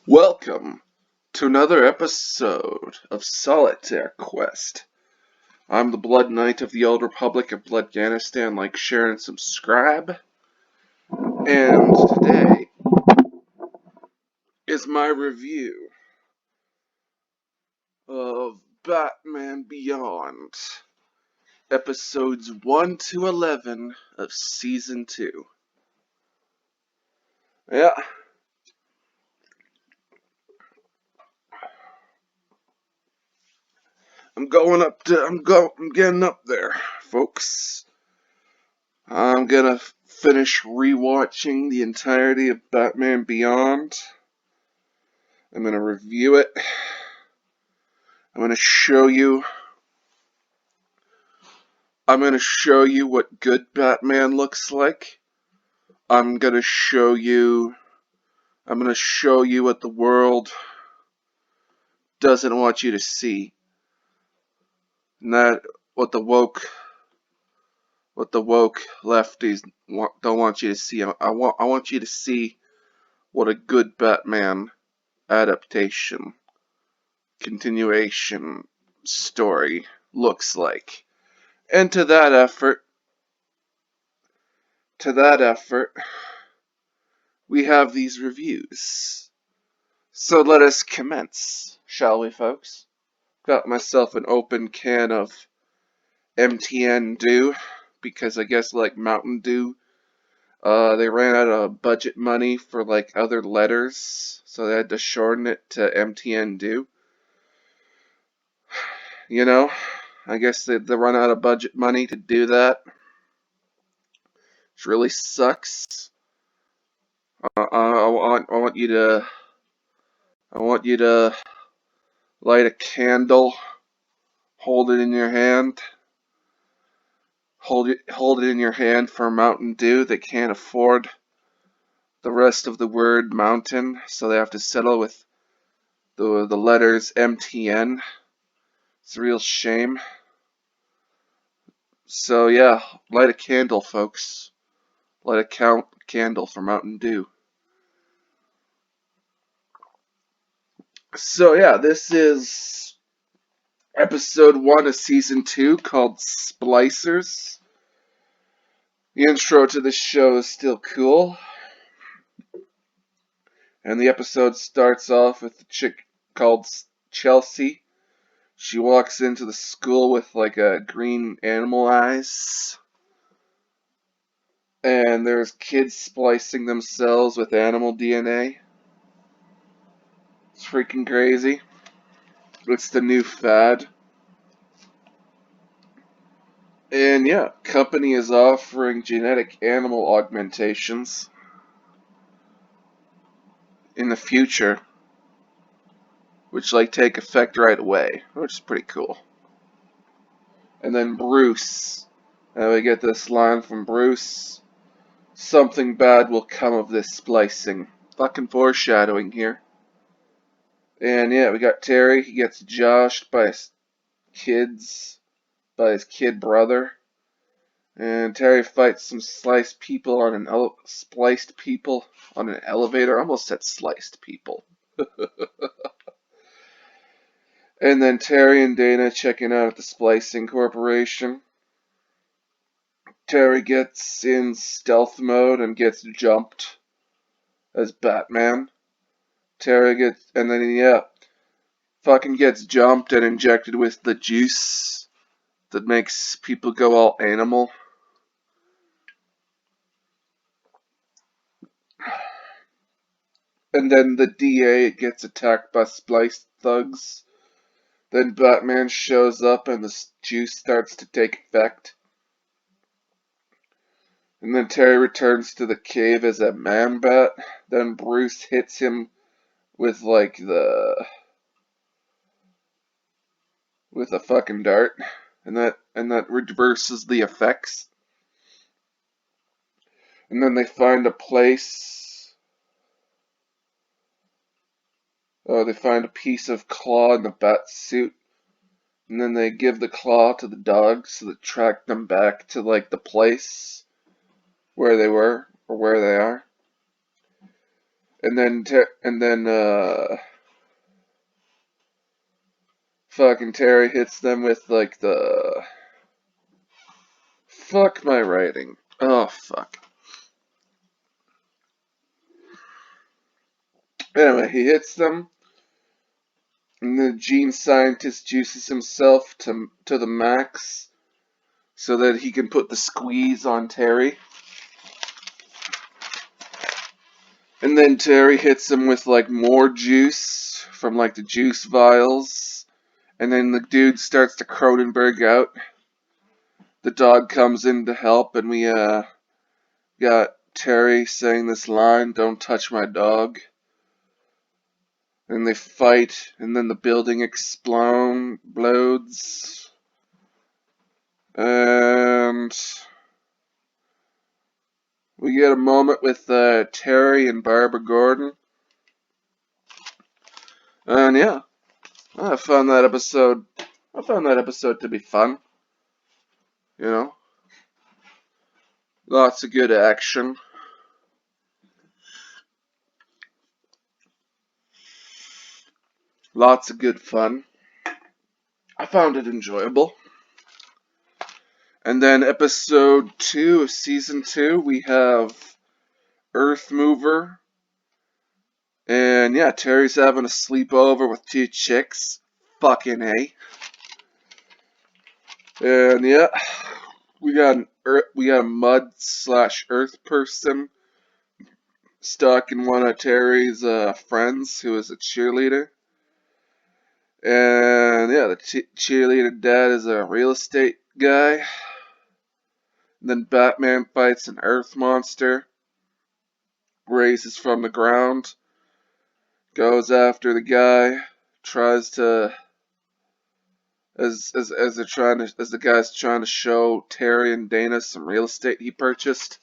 Welcome to another episode of Solitaire Quest. I'm the Blood Knight of the Old Republic of Bloodganistan. Like, share, and subscribe. And today is my review of Batman Beyond, episodes 1 to 11 of Season 2. Yeah. I'm getting up there, folks. I'm gonna finish rewatching the entirety of Batman Beyond. I'm gonna review it. I'm gonna show you. I'm gonna show you what good Batman looks like. I'm gonna show you. I'm gonna show you what the world doesn't want you to see. Not what the woke lefties don't want you to see. I want you to see what a good Batman adaptation, continuation story looks like. And to that effort, we have these reviews. So let us commence, shall we, folks? Got myself an open can of MTN Dew, because I guess like Mountain Dew, they ran out of budget money for like other letters, so they had to shorten it to MTN Dew. You know, I guess they run out of budget money to do that, which really sucks. I want you to light a candle, hold it in your hand, hold it in your hand for Mountain Dew. They can't afford the rest of the word mountain, so they have to settle with the letters MTN. It's a real shame. So yeah, light a candle, folks. Light a candle for Mountain Dew. So yeah, this is episode 1 of season 2 called Splicers. The intro to this show is still cool. And the episode starts off with a chick called Chelsea. She walks into the school with like a green animal eyes. And there's kids splicing themselves with animal DNA. It's freaking crazy. It's the new fad. And yeah, company is offering genetic animal augmentations in the future, which like take effect right away, which is pretty cool. And then Bruce, we get this line from Bruce: "Something bad will come of this splicing." Fucking foreshadowing here. And yeah, we got Terry. He gets joshed by his kid brother. And Terry fights some spliced people on an elevator. I almost said sliced people. And then Terry and Dana checking out at the Splicing Corporation. Terry gets in stealth mode and gets jumped as Batman. Fucking gets jumped and injected with the juice that makes people go all animal. And then the DA gets attacked by spliced thugs. Then Batman shows up and the juice starts to take effect. And then Terry returns to the cave as a man-bat. Then Bruce hits him with with a fucking dart. And that reverses the effects. And then they find a place. They find a piece of claw in the bat suit. And then they give the claw to the dogs so that track them back to like the place where they were or where they are. and then fucking Terry hits them with like the fuck my writing. Oh fuck. Anyway, he hits them, and the gene scientist juices himself to the max so that he can put the squeeze on Terry. And then Terry hits him with like more juice from like the juice vials. And then the dude starts to Cronenberg out. The dog comes in to help, and we got Terry saying this line, "Don't touch my dog." And they fight, and then the building explodes. And we get a moment with Terry and Barbara Gordon. And yeah, I found that episode to be fun. You know, lots of good action. Lots of good fun. I found it enjoyable. And then episode 2 of season 2, we have Earth Mover. And yeah, Terry's having a sleepover with 2 chicks. Fucking A. And yeah, we got a mud/earth person stuck in one of Terry's friends who is a cheerleader. And yeah, the cheerleader dad is a real estate guy. And then Batman fights an earth monster, raises from the ground, goes after the guy, tries to as the guy's trying to show Terry and Dana some real estate he purchased.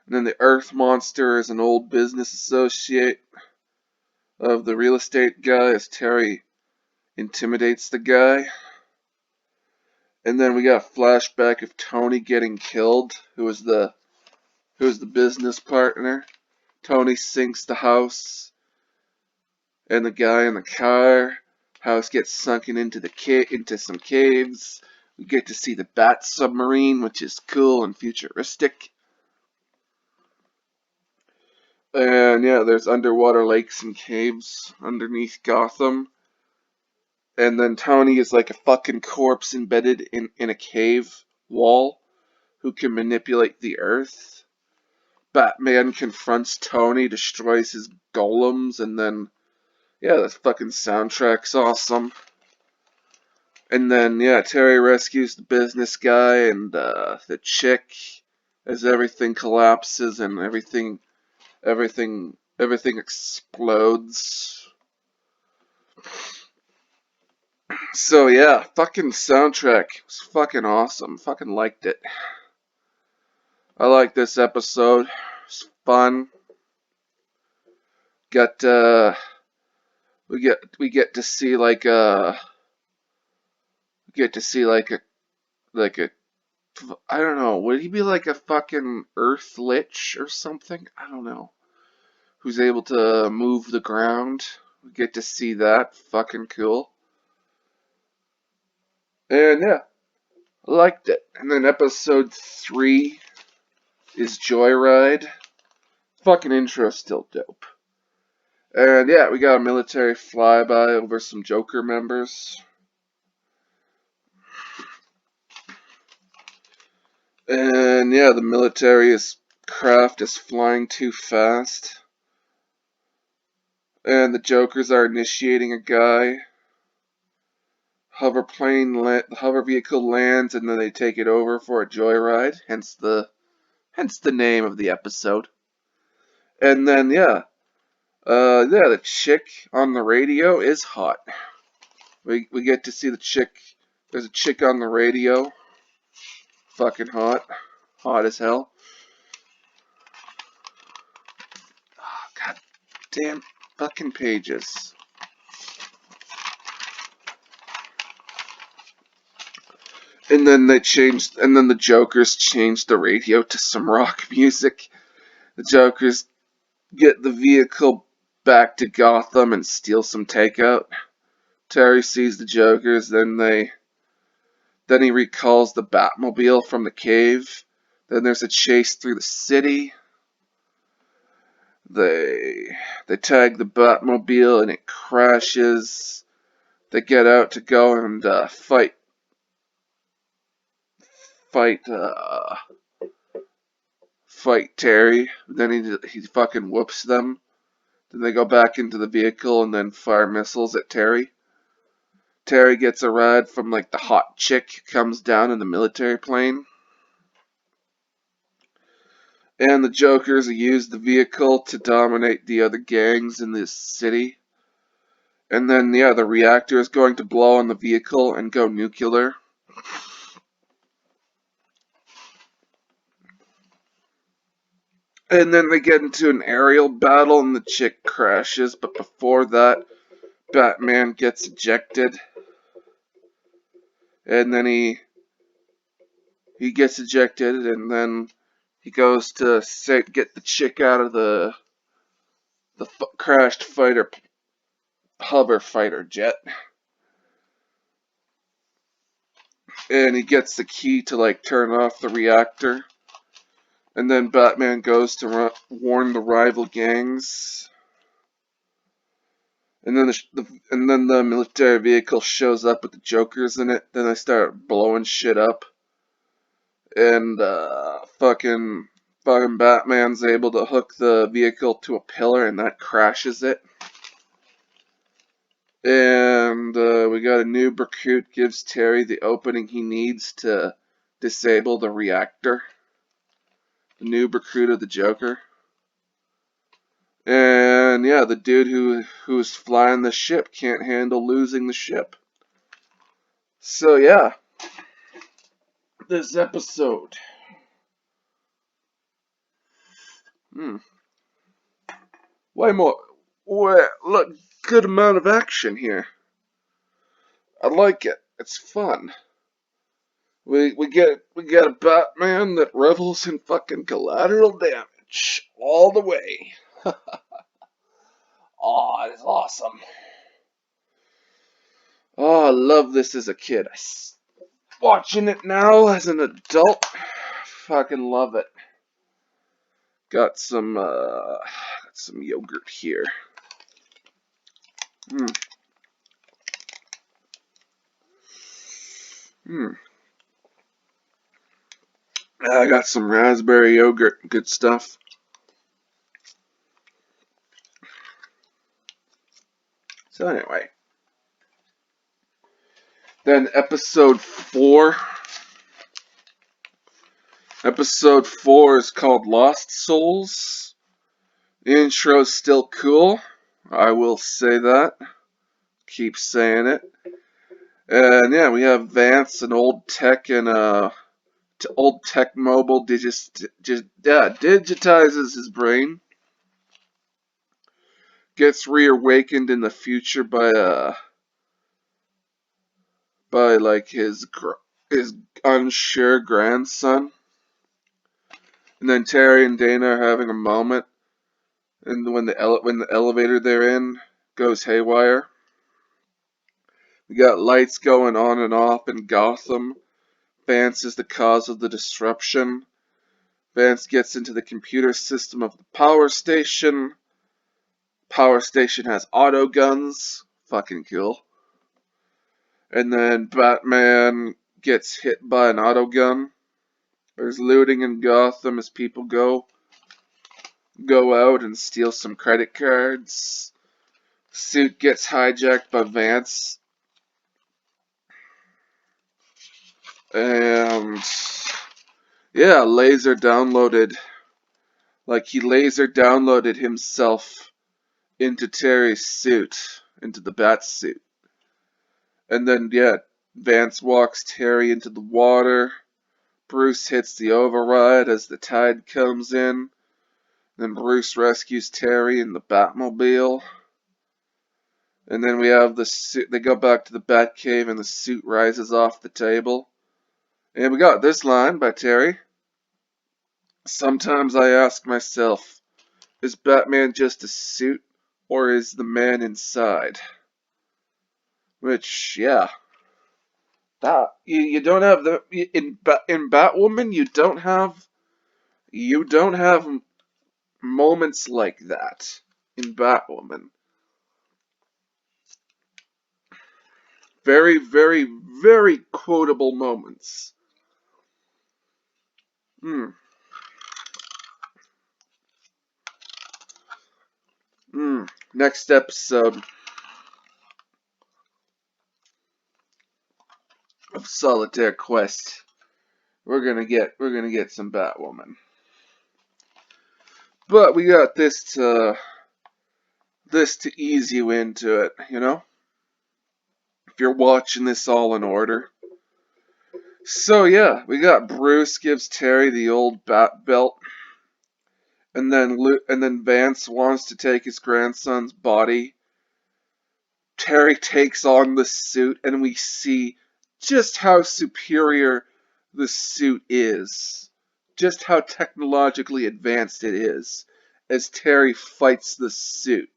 And then the earth monster is an old business associate of the real estate guy as Terry intimidates the guy. And then we got a flashback of Tony getting killed, who was the business partner. Tony sinks the house, and the guy in the car. House gets sunken into some caves. We get to see the Bat submarine, which is cool and futuristic. And yeah, there's underwater lakes and caves underneath Gotham. And then Tony is like a fucking corpse embedded in a cave wall who can manipulate the earth. Batman confronts Tony, destroys his golems, and then, yeah, the fucking soundtrack's awesome. And then, yeah, Terry rescues the business guy and the chick as everything collapses and everything explodes. So yeah, fucking soundtrack was fucking awesome. Fucking liked it. I like this episode. It's fun. Got we get to see like a I don't know. Would he be like a fucking Earth Lich or something? I don't know. Who's able to move the ground? We get to see that. Fucking cool. And yeah, I liked it. And then episode 3 is Joyride. Fucking intro still dope. And yeah, we got a military flyby over some Joker members. And yeah, the military's craft is flying too fast. And the Jokers are initiating a guy. The hover vehicle lands, and then they take it over for a joyride. Hence the name of the episode. And then yeah, the chick on the radio is hot. We get to see the chick. There's a chick on the radio. Fucking hot. Hot as hell. Oh, God damn fucking pages. And then the Jokers changed the radio to some rock music. The Jokers get the vehicle back to Gotham and steal some takeout. Terry sees the Jokers, then he recalls the Batmobile from the cave. Then there's a chase through the city. They tag the Batmobile and it crashes. They get out to go and fight Terry. Then he fucking whoops them. Then they go back into the vehicle and then fire missiles at Terry. Terry gets a ride from like the hot chick who comes down in the military plane. And the Jokers use the vehicle to dominate the other gangs in this city. And then, yeah, the reactor is going to blow on the vehicle and go nuclear. And then they get into an aerial battle and the chick crashes. But before that, Batman gets ejected. And then he gets ejected and then he goes to get the chick out of the crashed hover fighter jet. And he gets the key to like turn off the reactor. And then Batman goes to warn the rival gangs. And then the military vehicle shows up with the Jokers in it. Then they start blowing shit up. And fucking Batman's able to hook the vehicle to a pillar, and that crashes it. And we got a new recruit gives Terry the opening he needs to disable the reactor. The new recruit of the Joker. And yeah, the dude who's flying the ship can't handle losing the ship. So yeah, this episode. Way more. Look, good amount of action here. I like it. It's fun. We get a Batman that revels in fucking collateral damage all the way. Oh, it's awesome. Oh, I love this as a kid. Watching it now as an adult, fucking love it. Got some yogurt here. I got some raspberry yogurt. Good stuff. So anyway, then episode 4. Episode 4 is called Lost Souls. The intro's still cool. I will say that. Keep saying it. And yeah, we have Vance, an old tech mobile digitizes his brain. Gets reawakened in the future by like his unsure grandson. And then Terry and Dana are having a moment, and when the elevator they're in goes haywire. We got lights going on and off in Gotham. Vance is the cause of the disruption. Vance gets into the computer system of the power station. Power station has auto guns. Fucking cool. And then Batman gets hit by an auto gun. There's looting in Gotham as people go out and steal some credit cards. Suit gets hijacked by Vance. And yeah, laser downloaded himself into Terry's suit, into the bat suit. And then yeah, Vance walks Terry into the water. Bruce hits the override as the tide comes in. Then Bruce rescues Terry in the Batmobile. And then we have the suit. They go back to the Batcave and the suit rises off the table. And we got this line by Terry. Sometimes I ask myself, Is Batman just a suit, or is the man inside? Which, yeah, that you don't have the in Batwoman. You don't have moments like that in Batwoman. Very, very, very quotable moments. Hmm. Hmm. Next episode of Solitaire Quest, we're gonna get some Batwoman. But we got this to ease you into it, you know? If you're watching this all in order. So yeah, we got Bruce gives Terry the old bat belt, and then Vance wants to take his grandson's body. Terry takes on the suit, and we see just how superior the suit is, just how technologically advanced it is, as Terry fights the suit.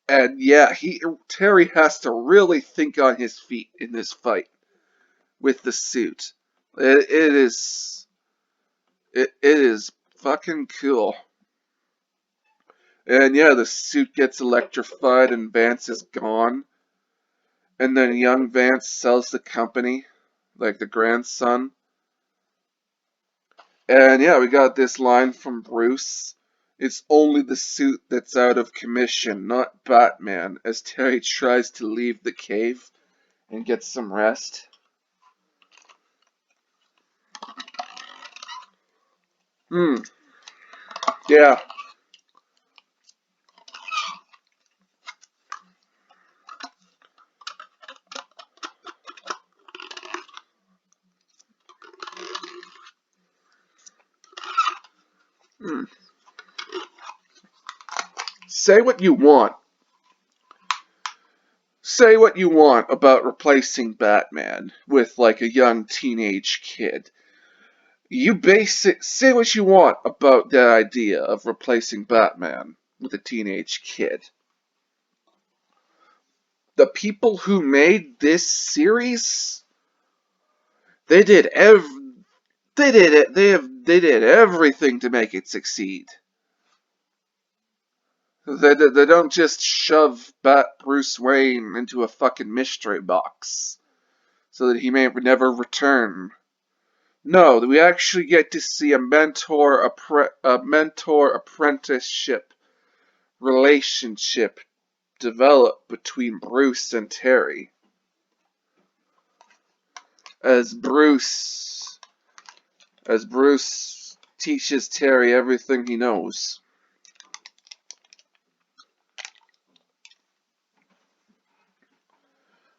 And yeah, Terry has to really think on his feet in this fight with the suit. It is fucking cool. And yeah, the suit gets electrified and Vance is gone. And then young Vance sells the company, like the grandson. And yeah, we got this line from Bruce. It's only the suit that's out of commission, not Batman, as Terry tries to leave the cave and get some rest. Hmm. Yeah. Hmm. Say what you want. Say what you want about replacing Batman with like a young teenage kid. Say what you want about that idea of replacing Batman with a teenage kid. The people who made this series, they did ev they did it they did everything to make it succeed. They don't just shove Bruce Wayne into a fucking mystery box so that he may never return. No, we actually get to see a mentor apprenticeship relationship develop between Bruce and Terry. As Bruce as Bruce teaches Terry everything he knows.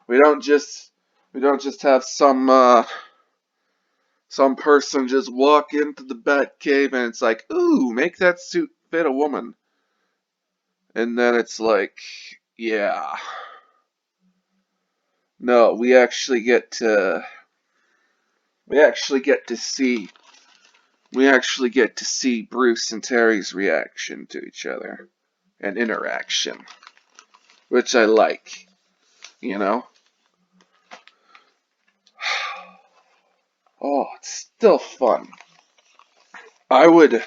We don't just have some person just walk into the Batcave and it's like, ooh, make that suit fit a woman. And then it's like, yeah. No, we actually get to see Bruce and Terry's reaction to each other and interaction, which I like, you know? Oh, it's still fun. I would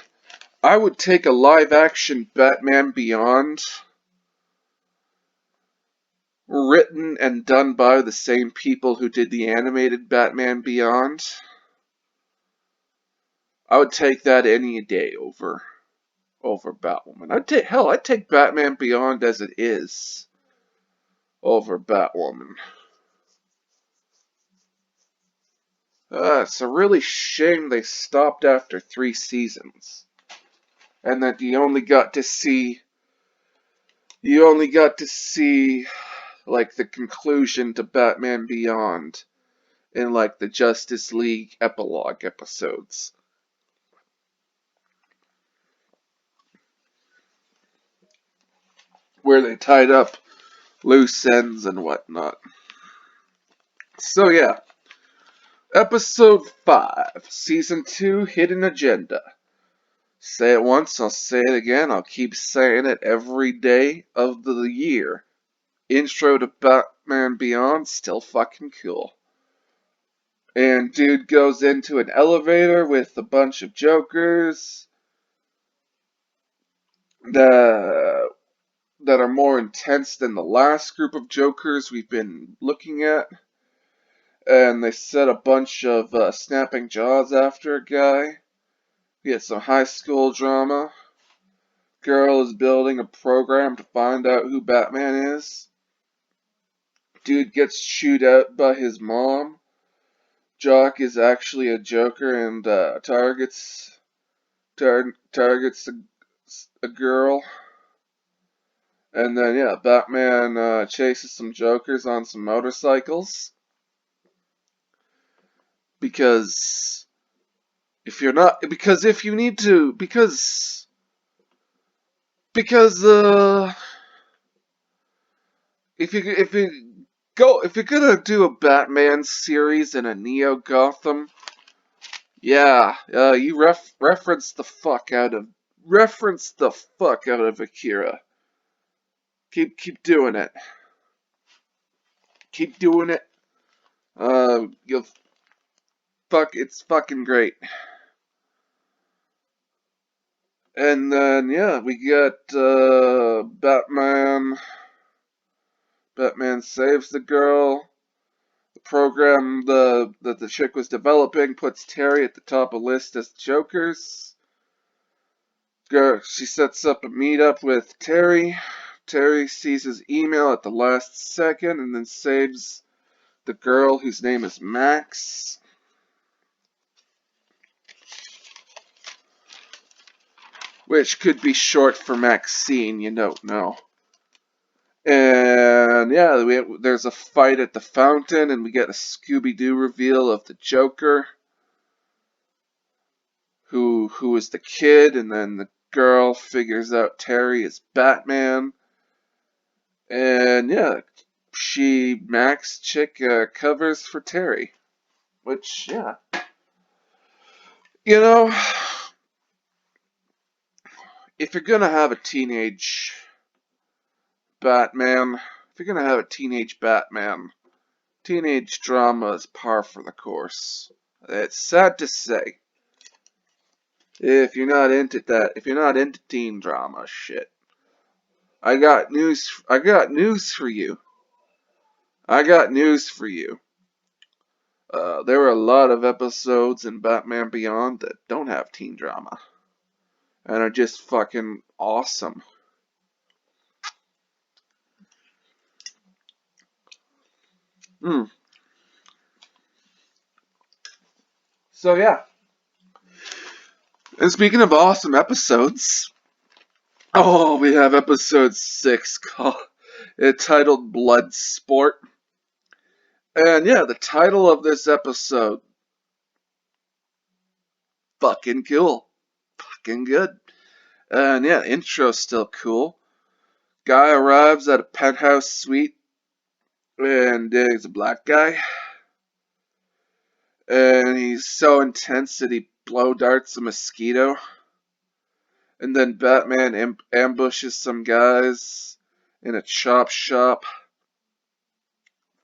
I would take a live action Batman Beyond written and done by the same people who did the animated Batman Beyond. I would take that any day over Batwoman. I'd take Batman Beyond as it is over Batwoman. It's a really shame they stopped after 3 seasons, and that you only got to see like the conclusion to Batman Beyond in like the Justice League epilogue episodes, where they tied up loose ends and whatnot. So yeah, episode 5, season 2, Hidden Agenda. Say it once, I'll say it again, I'll keep saying it every day of the year. Intro to Batman Beyond, still fucking cool. And dude goes into an elevator with a bunch of Jokers that are more intense than the last group of Jokers we've been looking at. And they set a bunch of snapping jaws after a guy. We had some high school drama. Girl is building a program to find out who Batman is. Dude gets chewed out by his mom. Jock is actually a Joker and targets a girl. And then yeah, Batman chases some Jokers on some motorcycles. Because if you need to, because if you're gonna do a Batman series in a Neo Gotham, yeah, you reference the fuck out of Akira. Keep doing it. Keep doing it. You'll it's fucking great. And then yeah, we got Batman. Batman saves the girl. The program that the chick was developing puts Terry at the top of the list as Jokers. She sets up a meetup with Terry. Terry sees his email at the last second and then saves the girl whose name is Max. Which could be short for Maxine, you don't know. And yeah, there's a fight at the fountain, and we get a Scooby-Doo reveal of the Joker, who is the kid, and then the girl figures out Terry is Batman. And yeah, Max chick covers for Terry, which yeah, you know, if you're gonna have a teenage Batman, teenage drama is par for the course. It's sad to say. If you're not into teen drama shit, I got news for you. There are a lot of episodes in Batman Beyond that don't have teen drama and are just fucking awesome. So yeah. And speaking of awesome episodes, we have episode 6 titled Bloodsport. And yeah, the title of this episode, fucking cool. Fucking good. And yeah, intro's still cool. Guy arrives at a penthouse suite, and he's a black guy. And he's so intense that he blow darts a mosquito. And then Batman ambushes some guys in a chop shop.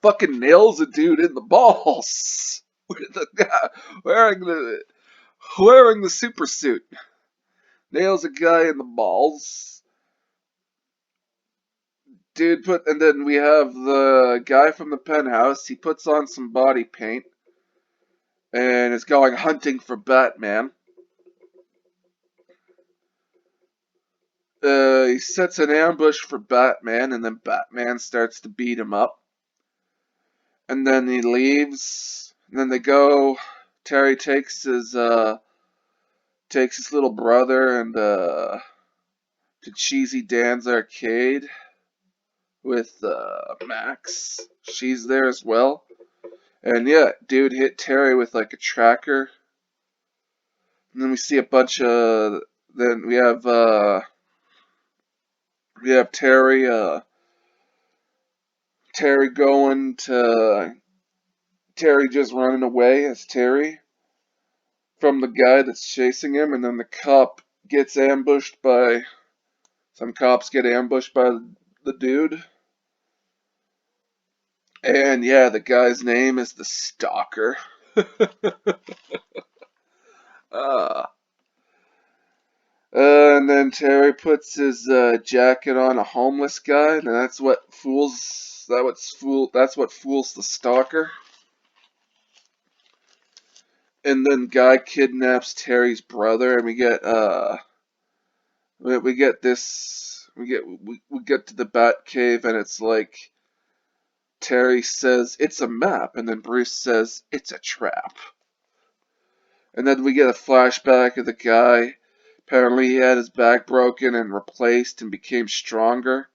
Fucking nails a dude in the balls with the guy wearing the super suit. Nails a guy in the balls. And then we have the guy from the penthouse. He puts on some body paint and is going hunting for Batman. He sets an ambush for Batman, and then Batman starts to beat him up. And then he leaves. And then they go. Terry takes his little brother and to Cheesy Dan's arcade with Max. She's there as well. And yeah, dude hit Terry with like a tracker. And then we see a bunch of. Then we have Terry. Terry just running away as Terry from the guy that's chasing him, and then the cop gets ambushed by some cops get ambushed by the dude. And yeah, the guy's name is the Stalker. uh, and then Terry puts his jacket on a homeless guy, and that's what fools the Stalker. And then guy kidnaps Terry's brother, and we get to the Bat Cave, and it's like Terry says it's a map, and then Bruce says it's a trap. And then we get a flashback of the guy. Apparently he had his back broken and replaced and became stronger.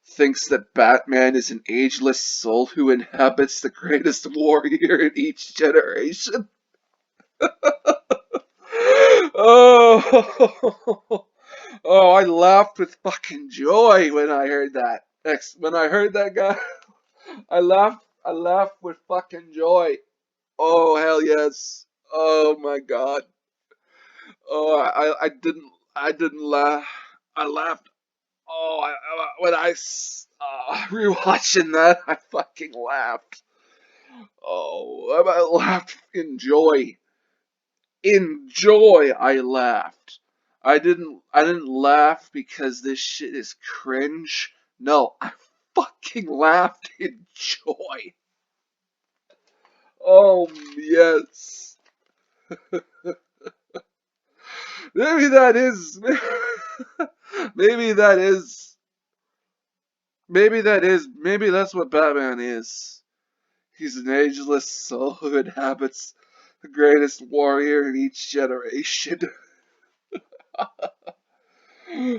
Thinks that Batman is an ageless soul who inhabits the greatest warrior in each generation. Oh, oh, I laughed with fucking joy when I heard that. When I heard that guy, I laughed with fucking joy. Oh, hell yes. Oh my god. Oh, I didn't laugh. I laughed. Oh, when rewatching that, I fucking laughed. Oh, I laughed in joy. In joy, I laughed. I didn't laugh because this shit is cringe. No, I fucking laughed in joy. Oh, yes. Maybe that is. Maybe that is. Maybe that's what Batman is. He's an ageless soul who inhabits the greatest warrior in each generation.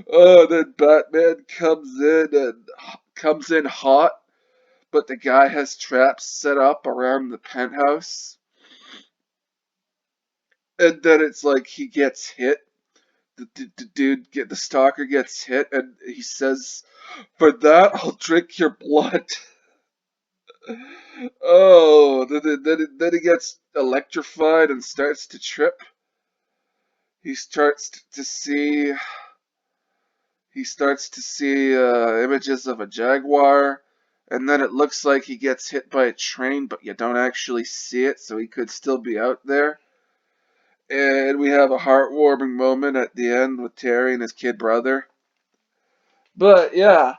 Oh, then Batman comes in hot, but the guy has traps set up around the penthouse. And then it's like he gets hit. The stalker gets hit, and he says, "For that, I'll drink your blood." Oh, then he gets electrified and starts to trip. He starts to see images of a jaguar, and then it looks like he gets hit by a train, but you don't actually see it, so he could still be out there. And we have a heartwarming moment at the end with Terry and his kid brother. But yeah.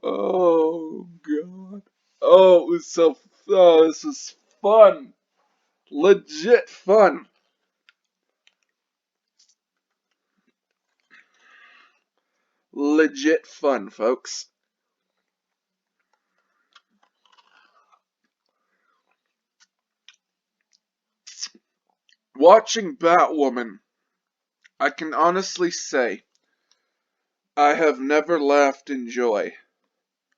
Oh god. Oh, it was so. Oh, this was fun. Legit fun. Legit fun, folks. Watching Batwoman, I can honestly say I have never laughed in joy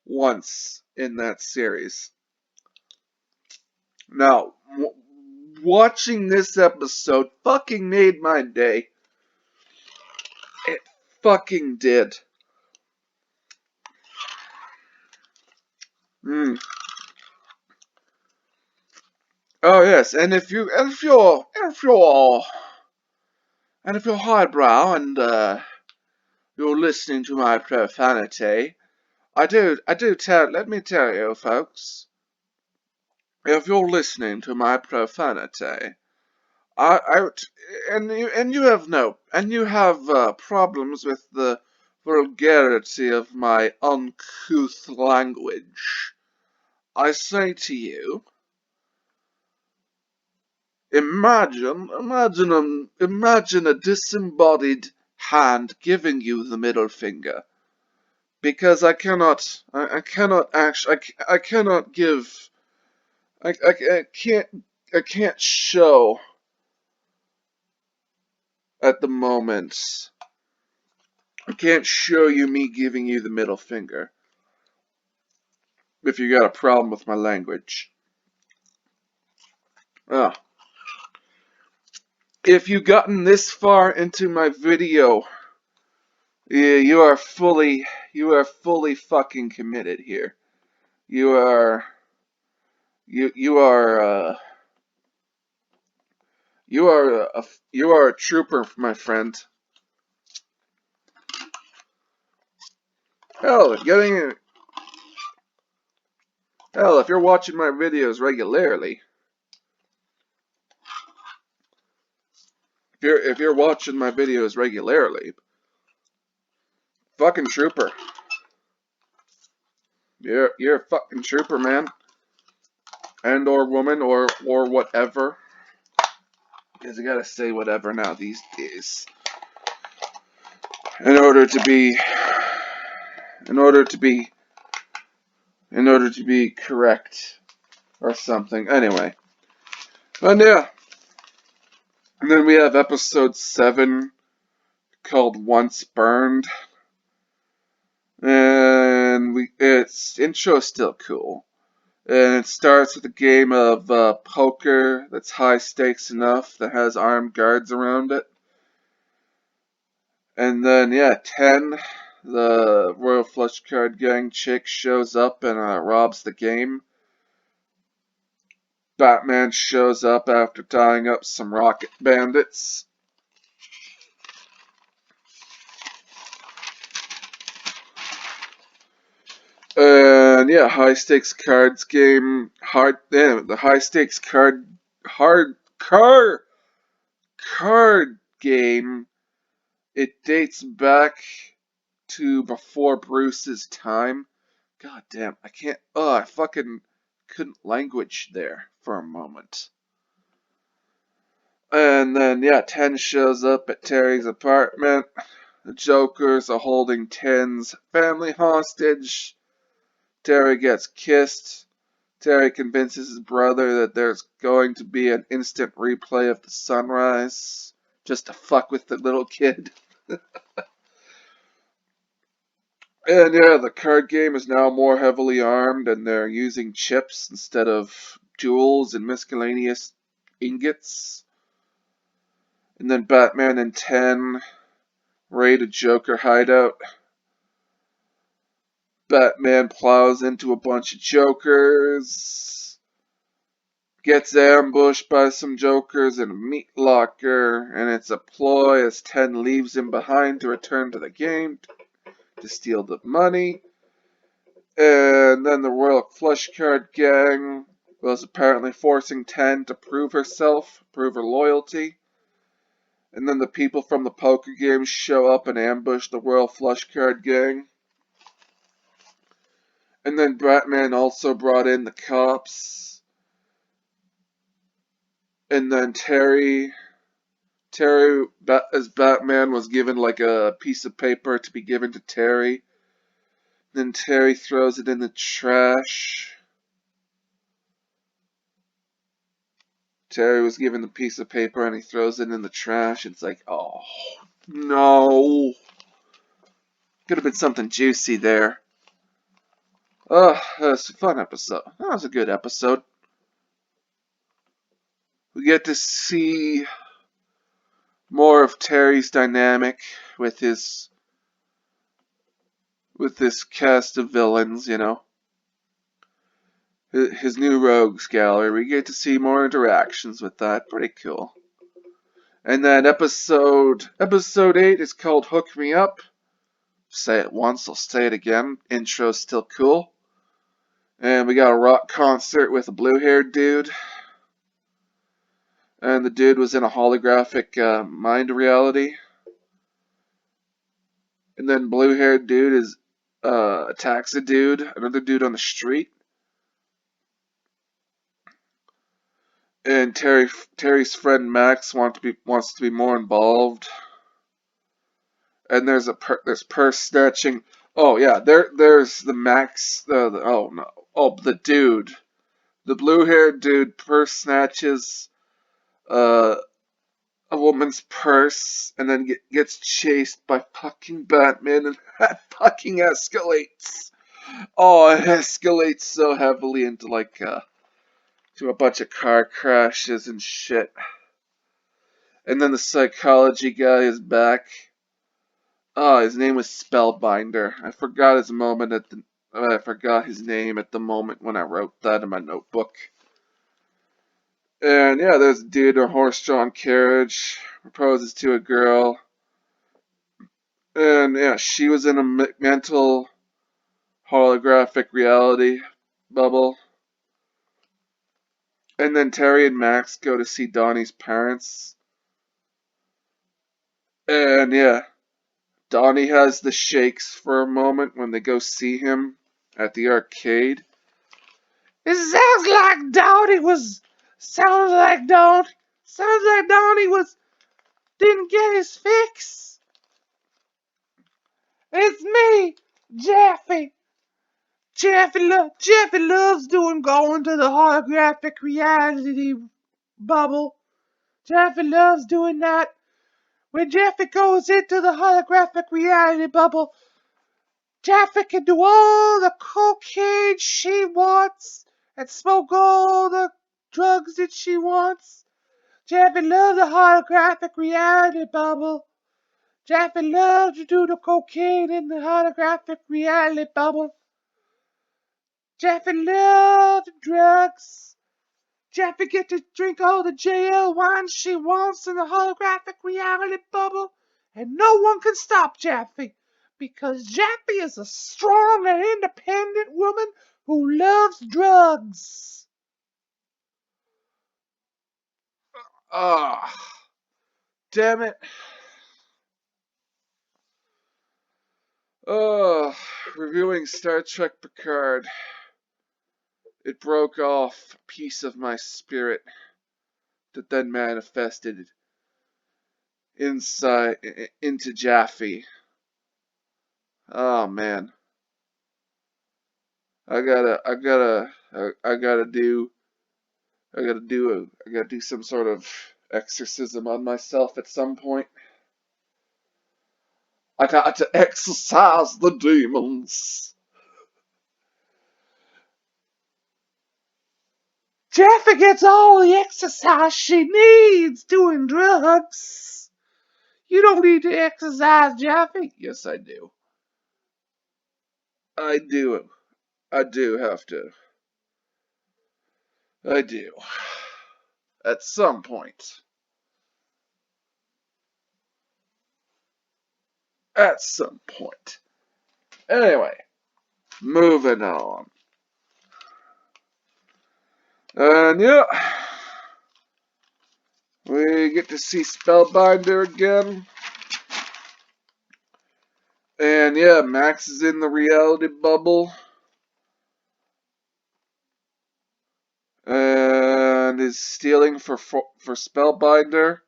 once in that series. Now, watching this episode fucking made my day. It fucking did. Mm. Oh yes, and if you're highbrow and you're listening to my profanity, let me tell you, folks, if you're listening to my profanity, I and you have problems with the vulgarity of my uncouth language, I say to you, imagine a disembodied hand giving you the middle finger. Because I cannot actually, I cannot give, I can't show at the moment. I can't show you me giving you the middle finger if you got a problem with my language. Ah, if you've gotten this far into my video, yeah, you are fully fucking committed here. You are, you are, You are a trooper, my friend. Hell, hell, if you're watching my videos regularly, if you're watching my videos regularly, fucking trooper. You're a fucking trooper, man, and or woman or whatever. Because I gotta say whatever now these days, in order to be, in order to be, in order to be correct or something. Anyway, and yeah, and then we have episode 7 called "Once Burned," and its intro is still cool. And it starts with a game of poker that's high stakes enough that has armed guards around it. And then, yeah, 10, the Royal Flush Card Gang chick shows up and robs the game. Batman shows up after tying up some rocket bandits. And yeah, high stakes cards game, the high stakes card game. It dates back to before Bruce's time. God damn, I can't. Oh, I fucking couldn't language there for a moment. And then, yeah, 10 shows up at Terry's apartment. The Jokers are holding 10's family hostage. Terry gets kissed. Terry convinces his brother that there's going to be an instant replay of the sunrise, just to fuck with the little kid. And yeah, the card game is now more heavily armed, and they're using chips instead of jewels and miscellaneous ingots. And then Batman and 10 raid a Joker hideout. Batman plows into a bunch of Jokers, gets ambushed by some Jokers in a meat locker, and it's a ploy as 10 leaves him behind to return to the game to steal the money. And then the Royal Flush Card Gang was apparently forcing 10 to prove herself, prove her loyalty. And then the people from the poker game show up and ambush the Royal Flush Card Gang. And then Batman also brought in the cops. And then Terry, as Batman, was given like a piece of paper to be given to Terry. Then Terry throws it in the trash. Terry was given the piece of paper and he throws it in the trash. It's like, oh, no. Could have been something juicy there. That was a fun episode. That was a good episode. We get to see more of Terry's dynamic with this cast of villains, you know. His new rogues gallery. We get to see more interactions with that. Pretty cool. And then episode 8 is called Hook Me Up. Say it once, I'll say it again. Intro's still cool. And we got a rock concert with a blue-haired dude. And the dude was in a holographic mind reality. And then blue-haired dude attacks a dude, another dude on the street. And Terry's friend Max wants to be more involved. And there's purse snatching. Oh yeah, there's the Max. Oh no, oh the dude, the blue-haired dude purse snatches a woman's purse and then gets chased by fucking Batman, and that fucking escalates. Oh, it escalates so heavily into to a bunch of car crashes and shit. And then the psychology guy is back. Oh, his name was Spellbinder. I forgot his name at the moment when I wrote that in my notebook. And yeah, there's a dude in a horse-drawn carriage, proposes to a girl. And yeah, she was in a mental holographic reality bubble. And then Terry and Max go to see Donnie's parents. And yeah, Donnie has the shakes for a moment when they go see him at the arcade. It sounds like Donnie was. Sounds like Donnie was. Didn't get his fix. It's me, Jeffy. Jeffy loves going to the holographic reality bubble. Jeffy loves doing that. When Jeffy goes into the holographic reality bubble, Jeffy can do all the cocaine she wants and smoke all the drugs that she wants. Jeffy loves the holographic reality bubble. Jeffy loves to do the cocaine in the holographic reality bubble. Jeffy loves drugs. Jeffy gets to drink all the JL wine she wants in the holographic reality bubble, and no one can stop Jeffy because Jeffy is a strong and independent woman who loves drugs. Ah, damn it. Reviewing Star Trek Picard. It broke off a piece of my spirit that then manifested into Jaffe. Oh man, I gotta, I gotta, I gotta do, I gotta do some sort of exorcism on myself at some point. I got to exorcise the demons. Jaffe gets all the exercise she needs doing drugs. You don't need to exercise, Jaffe. Yes, I do. I do. I do have to. I do. At some point. At some point. Anyway, moving on. And yeah, we get to see Spellbinder again. And yeah, Max is in the reality bubble. And is stealing for Spellbinder.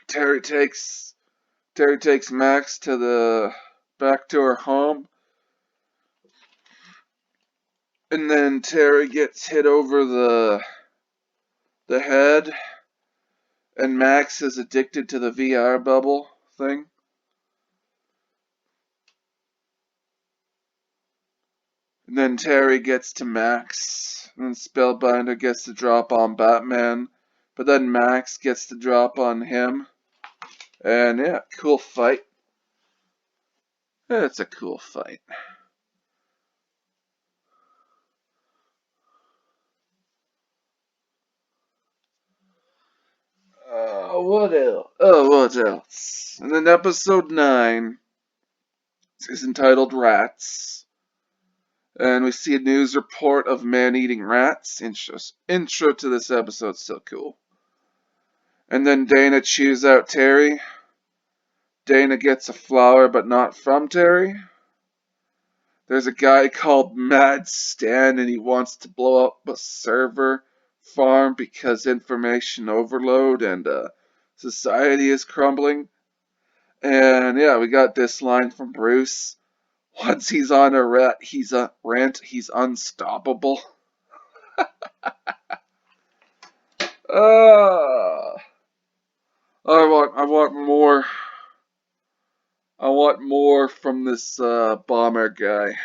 Terry takes Max to the back to her home. And then Terry gets hit over the head. And Max is addicted to the VR bubble thing. And then Terry gets to Max. And then Spellbinder gets to drop on Batman. But then Max gets to drop on him. And yeah, cool fight. Yeah, it's a cool fight. What else? Oh, what else? And then episode 9 is entitled Rats. And we see a news report of man eating rats. Intro to this episode, so cool. And then Dana chews out Terry. Dana gets a flower, but not from Terry. There's a guy called Mad Stan, and he wants to blow up a server farm because information overload and society is crumbling. And yeah, we got this line from Bruce. Once he's on a rant, he's unstoppable. Uh, I want more. I want more from this bomber guy.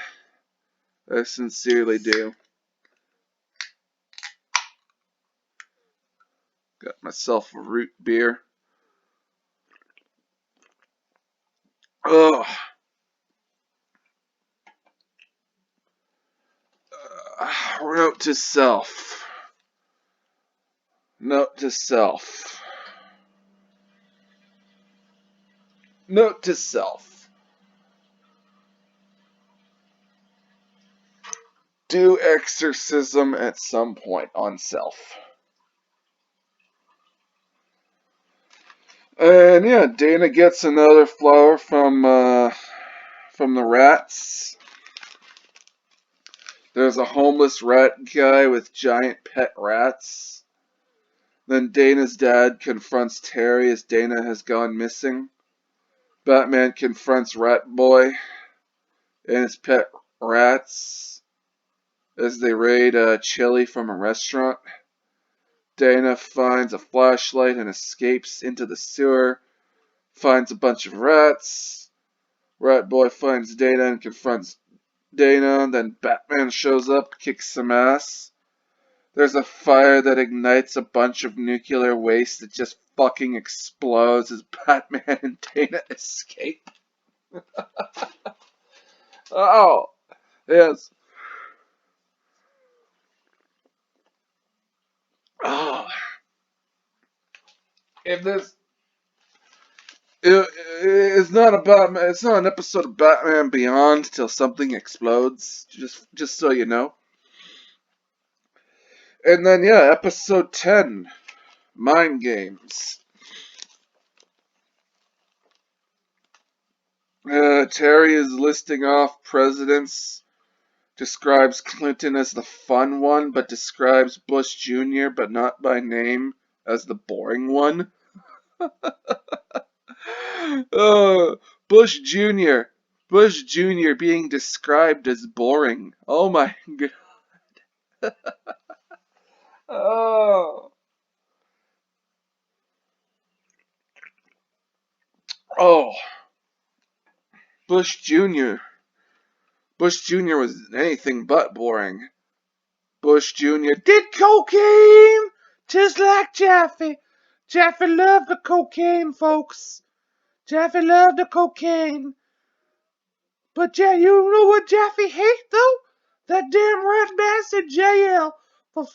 I sincerely do. Got myself a root beer. Ugh. Note to self. Note to self. Note to self. Do exorcism at some point on self. And yeah, Dana gets another flower from the rats. There's a homeless rat guy with giant pet rats. Then Dana's dad confronts Terry as Dana has gone missing. Batman confronts Rat Boy and his pet rats as they raid chili from a restaurant. Dana finds a flashlight and escapes into the sewer. Finds a bunch of rats. Rat Boy finds Dana and confronts Dana. Then Batman shows up, kicks some ass. There's a fire that ignites a bunch of nuclear waste that just fucking explodes as Batman and Dana escape. Oh, yes. Oh, if this it's not a Batman, it's not an episode of Batman Beyond till something explodes. Just so you know. And then yeah, episode 10, Mind Games. Terry is listing off presidents. Describes Clinton as the fun one, but describes Bush Jr., but not by name, as the boring one. uh, Bush Jr. Bush Jr. being described as boring. Oh my god. Oh. Oh. Bush Jr. Bush Jr. was anything but boring. Bush Jr. did cocaine just like Jeffy. Jeffy loved the cocaine, folks. Jeffy loved the cocaine. But yeah, you know what Jeffy hates though? That damn rat bastard JL for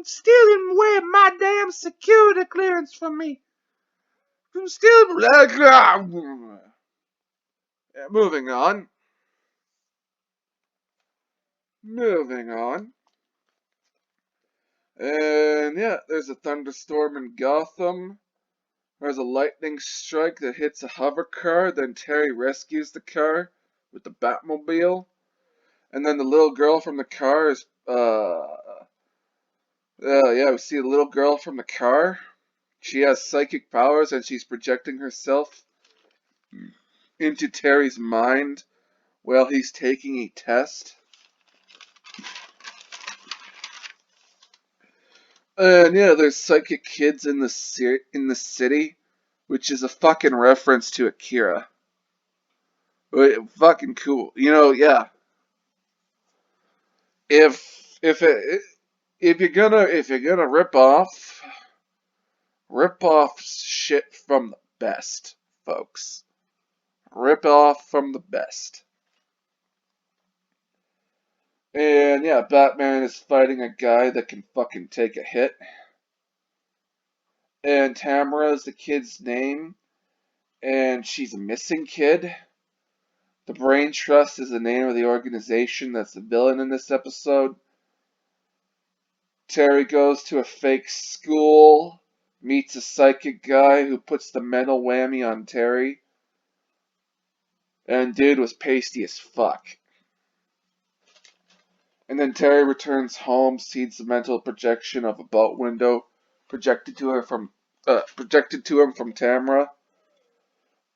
stealing away my damn security clearance from me. From stealing. Yeah, moving on. Moving on. And yeah, there's a thunderstorm in Gotham. There's a lightning strike that hits a hover car. Then Terry rescues the car with the Batmobile. And then the little girl from the car is yeah, we see a little girl from the car. She has psychic powers and she's projecting herself into Terry's mind while he's taking a test. And yeah, there's psychic kids in the city, which is a fucking reference to Akira. Fucking cool. You know, yeah. If it, if you're gonna rip off shit from the best, folks. Rip off from the best. And yeah, Batman is fighting a guy that can fucking take a hit. And Tamara is the kid's name. And she's a missing kid. The Brain Trust is the name of the organization that's the villain in this episode. Terry goes to a fake school, meets a psychic guy who puts the mental whammy on Terry. And dude was pasty as fuck. And then Terry returns home, sees the mental projection of a boat window projected to him from Tamara.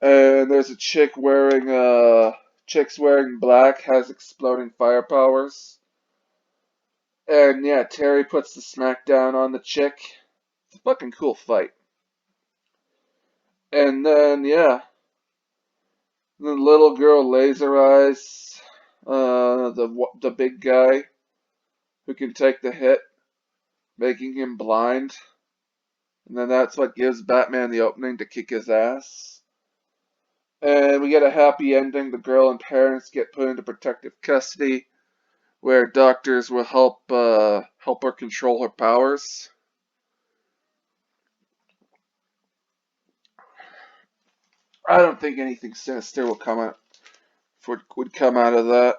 And there's a chick's wearing black, has exploding fire powers. And yeah, Terry puts the smackdown on the chick. It's a fucking cool fight. And then yeah, the little girl Laser Eyes, the big guy who can take the hit, making him blind. And then that's what gives Batman the opening to kick his ass. And we get a happy ending. The girl and parents get put into protective custody, where doctors will help her control her powers. I don't think anything sinister would come out of that.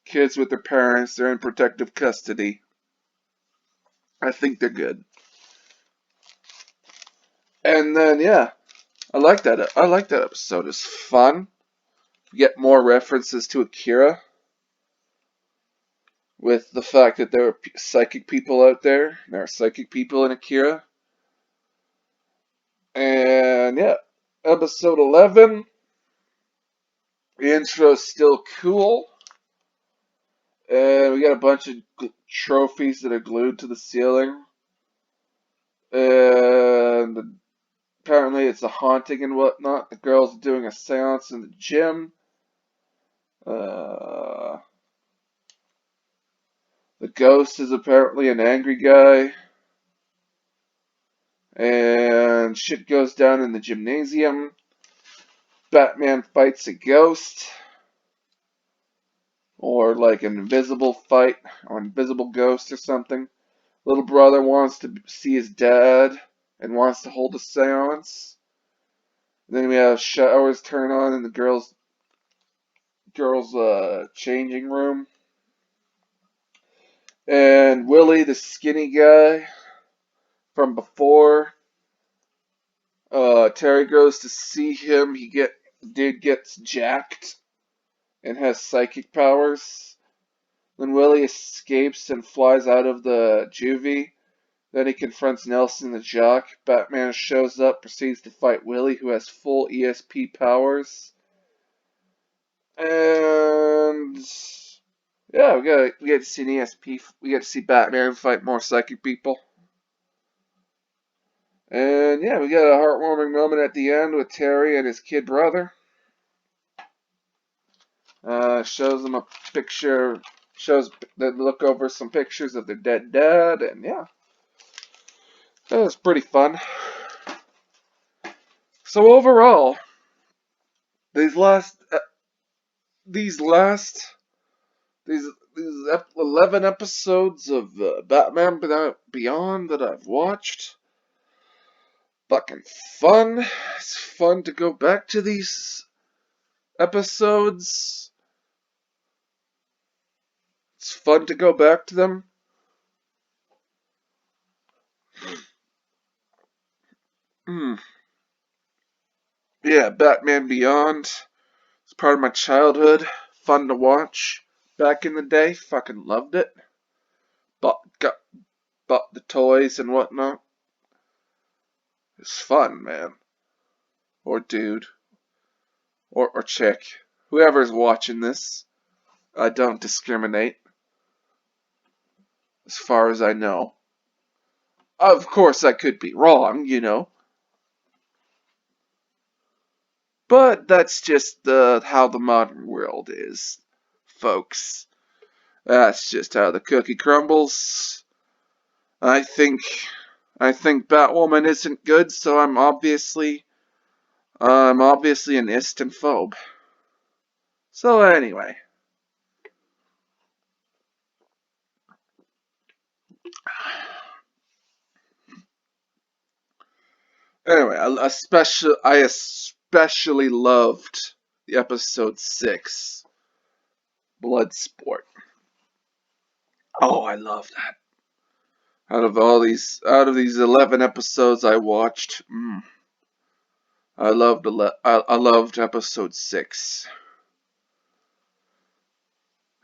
Kids with their parents, they're in protective custody. I think they're good. And then yeah, I like that. I like that episode. It's fun. We get more references to Akira, with the fact that there are psychic people out there. There are psychic people in Akira. And yeah, episode 11. The intro is still cool. And we got a bunch of trophies that are glued to the ceiling. And apparently it's a haunting and whatnot. The girl's doing a seance in the gym. The ghost is apparently an angry guy. And shit goes down in the gymnasium. Batman fights a ghost. Or like an invisible fight, or invisible ghost or something. Little brother wants to see his dad and wants to hold a seance. And then we have showers turn on in the girls' changing room. And Willie, the skinny guy from before, Terry goes to see him. Dude gets jacked and has psychic powers. Then Willie escapes and flies out of the juvie. Then he confronts Nelson the jock. Batman shows up, proceeds to fight Willie, who has full ESP powers. And yeah, we get to see an ESP. We get to see Batman fight more psychic people. And yeah, we got a heartwarming moment at the end with Terry and his kid brother. Shows them a picture. Shows they look over some pictures of their dead dad, and yeah, that was pretty fun. So overall, these last these 11 episodes of Batman Beyond that I've watched, fucking fun. It's fun to go back to these episodes. It's fun to go back to them. Yeah, Batman Beyond. It's part of my childhood. Fun to watch. Back in the day, fucking loved it. Bought the toys and whatnot. It's fun, man. Or dude. Or chick. Whoever's watching this. I don't discriminate. As far as I know. Of course I could be wrong, you know. But that's just how the modern world is, folks. That's just how the cookie crumbles. I think Batwoman isn't good, so I'm obviously an istophobe. So anyway. Anyway, I especially loved the episode 6, Bloodsport. Oh, I love that. Out of these 11 episodes I watched, I loved episode 6.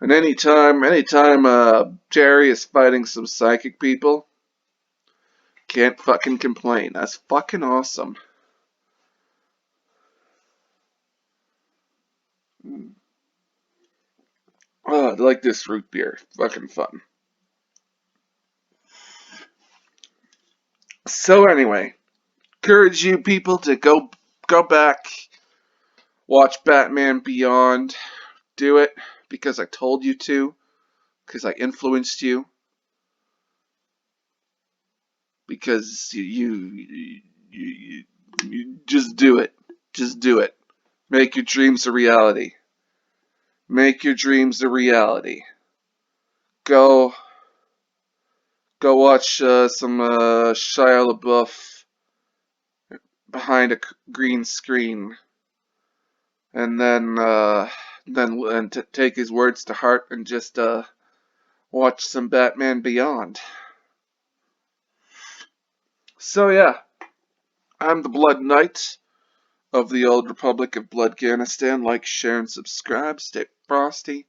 And anytime Jerry is fighting some psychic people, can't fucking complain. That's fucking awesome. Oh, I like this root beer. Fucking fun. So anyway, encourage you people to go back, watch Batman Beyond. Do it because I told you to, because I influenced you, because you just do it. Just do it. Make your dreams a reality. Make your dreams a reality. Go watch some Shia LaBeouf behind a green screen, and then take his words to heart and just watch some Batman Beyond. So yeah, I'm the Blood Knight of the Old Republic of Bloodganistan. Like, share, and subscribe. Stay frosty.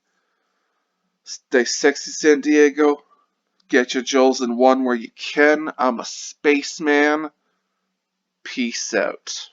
Stay sexy, San Diego. Get your Joels in one where you can. I'm a spaceman. Peace out.